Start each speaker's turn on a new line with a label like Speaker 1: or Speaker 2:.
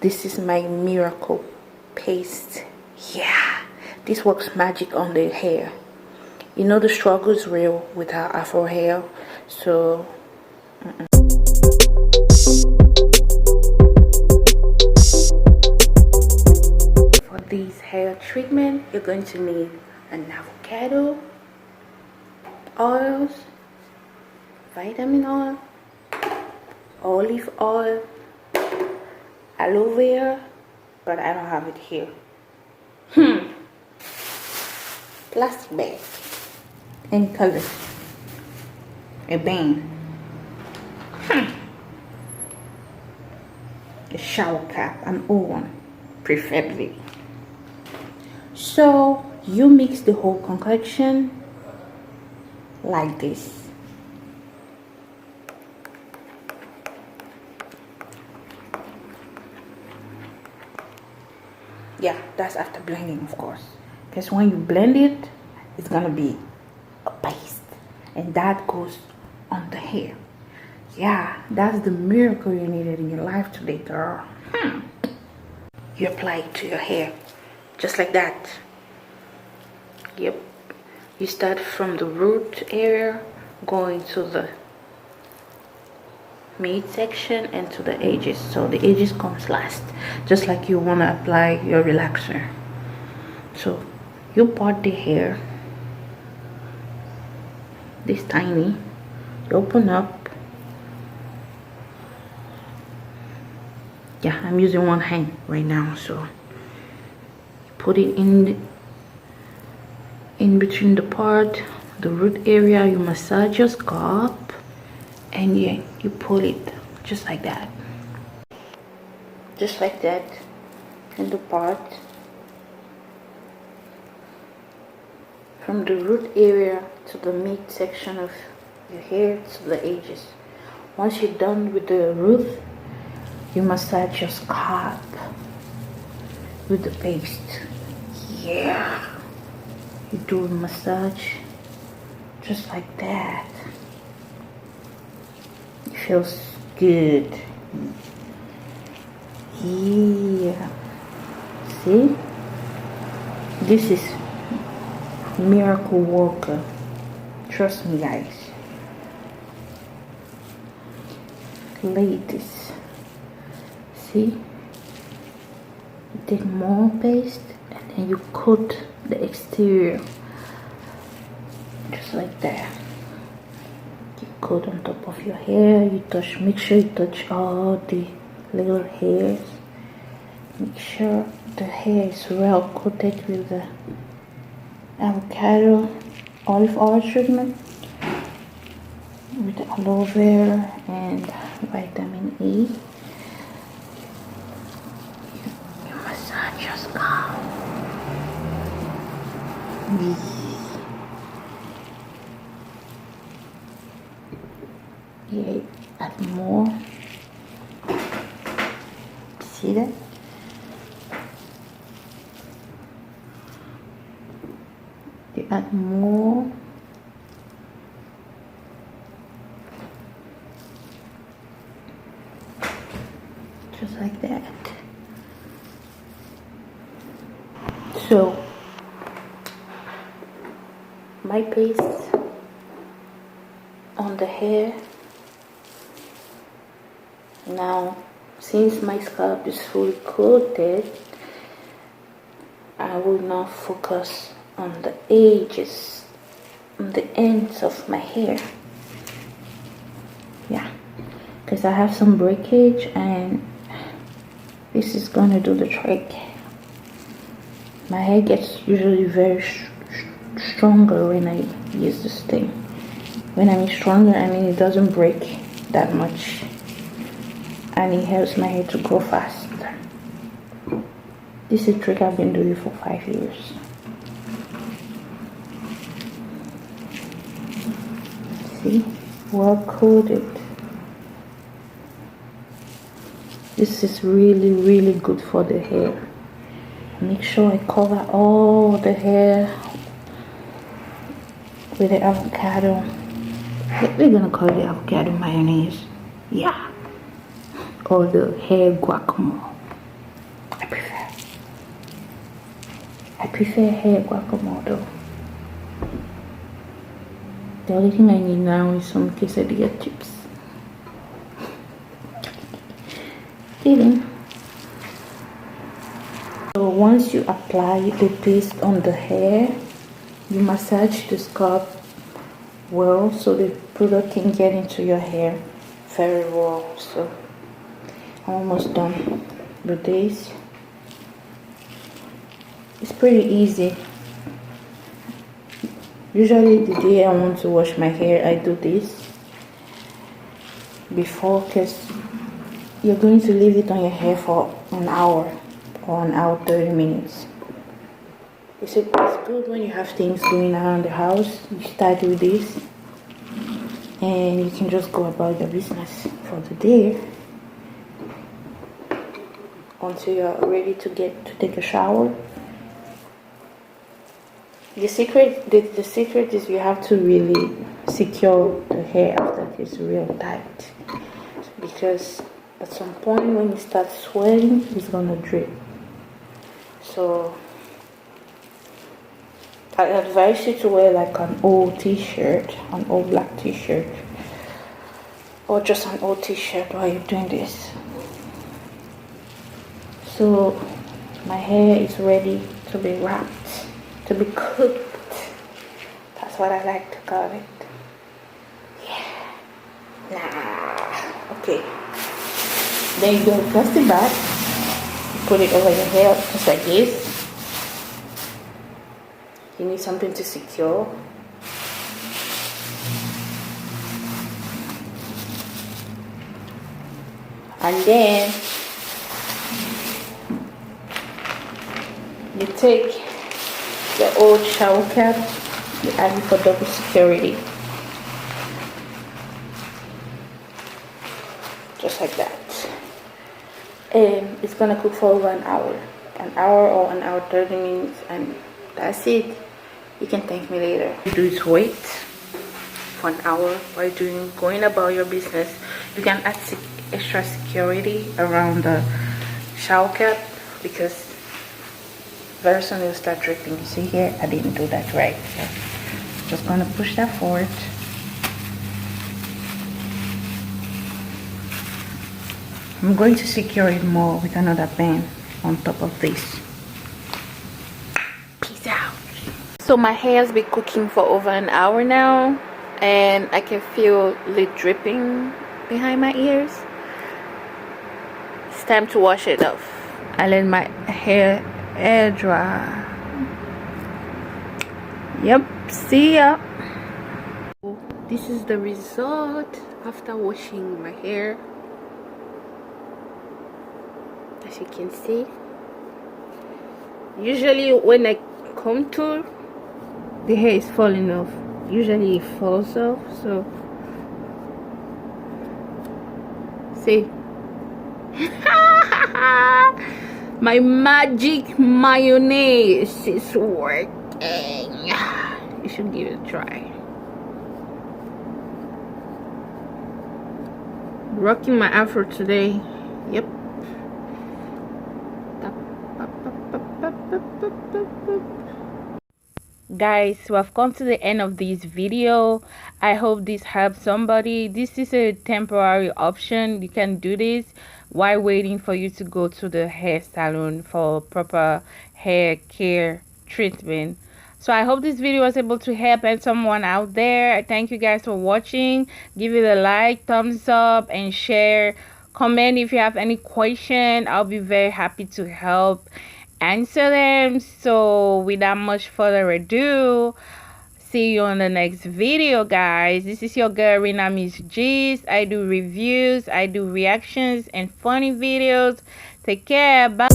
Speaker 1: This is my miracle paste. Yeah, this works magic on the hair. You know the struggle is real with our afro hair, so for this hair treatment, you're going to need an avocado oils, vitamin oil, olive oil, aloe vera, but I don't have it here. Plastic bag, any color, a bang, a shower cap, an old one, preferably. So you mix the whole concoction like this. Yeah, that's after blending, of course, because when you blend it, it's gonna be a paste, and that goes on the hair. Yeah, that's the miracle you needed in your life today, girl. You apply it to your hair just like that. Yep, you start from the root area going to the midsection and to the edges, so the edges comes last, just like you want to apply your relaxer. So you part the hair this tiny, you open up. Yeah, I'm using one hand right now, so put it in between the part, the root area. You massage your scalp, and yeah, you pull it just like that, in the part from the root area to the midsection of your hair to the edges. Once you're done with the root, you massage your scalp with the paste. Yeah, you do a massage just like that. It feels good. Yeah, see, this is miracle worker, trust me, guys. Ladies, see, you take more paste and then you coat the exterior just like that. You coat on top of your hair. You touch, make sure you touch all the little hairs. Make sure the hair is well coated with the avocado olive oil treatment with the aloe vera and vitamin E. You massage your scalp. Yeah, add more. See that? You add more. Just like that. So my paste on the hair. Now, since my scalp is fully coated, I will now focus on the edges, on the ends of my hair. Yeah, because I have some breakage, and this is gonna do the trick. My hair gets usually very stronger when I use this thing. When I mean stronger, I mean it doesn't break that much, and it helps my hair to grow fast. This is a trick I've been doing for 5 years. See, well coated. This is really good for the hair. Make sure I cover all the hair with the avocado. We're gonna call it avocado mayonnaise. Yeah, or the hair guacamole. I prefer hair guacamole. The only thing I need now is some quesadilla chips. Kidding. So once you apply the paste on the hair, you massage the scalp well so the product can get into your hair very well. So I'm almost done with this. It's pretty easy. Usually the day I want to wash my hair, I do this before, because you're going to leave it on your hair for an hour or an hour 30 minutes. It's good when you have things going on in the house. You start with this and you can just go about your business for the day until you're ready to take a shower. The secret is you have to really secure the hair after it's real tight, because at some point when it starts sweating, it's gonna drip. So I advise you to wear like an old t-shirt, an old black t-shirt, or just an old t-shirt while you're doing this. So my hair is ready to be wrapped, to be cooked. That's what I like to call it. Yeah. Nah. Okay. Then you go plastic bag. You put it over your hair just like this. You need something to secure. And then you take the old shower cap, you add it for double security. Just like that. And it's gonna cook for over an hour or an hour 30 minutes, and that's it. You can thank me later. You do is wait for an hour while going about your business. You can add extra security around the shower cap, because very soon it will start dripping. You see here, I didn't do that right. So just gonna push that forward. I'm going to secure it more with another band on top of this. Peace out. So my hair has been cooking for over an hour now, and I can feel it dripping behind my ears. It's time to wash it off. I let my hair air dry. Yep, see ya. This is the result after washing my hair. As you can see, usually when I contour, the hair is falling off. Usually it falls off. So see. My magic mayonnaise is working. You should give it a try. Rocking my afro today. Yep. Guys, so I've come to the end of this video. I hope this helps somebody. This is a temporary option. You can do this while waiting for you to go to the hair salon for proper hair care treatment. So I hope this video was able to help someone out there. Thank you guys for watching. Give it a like, thumbs up, and share. Comment if you have any question. I'll be very happy to help answer them. So without much further ado, see you on the next video, guys. This is your girl Rena Miss G's. I do reviews, I do reactions and funny videos. Take care. Bye.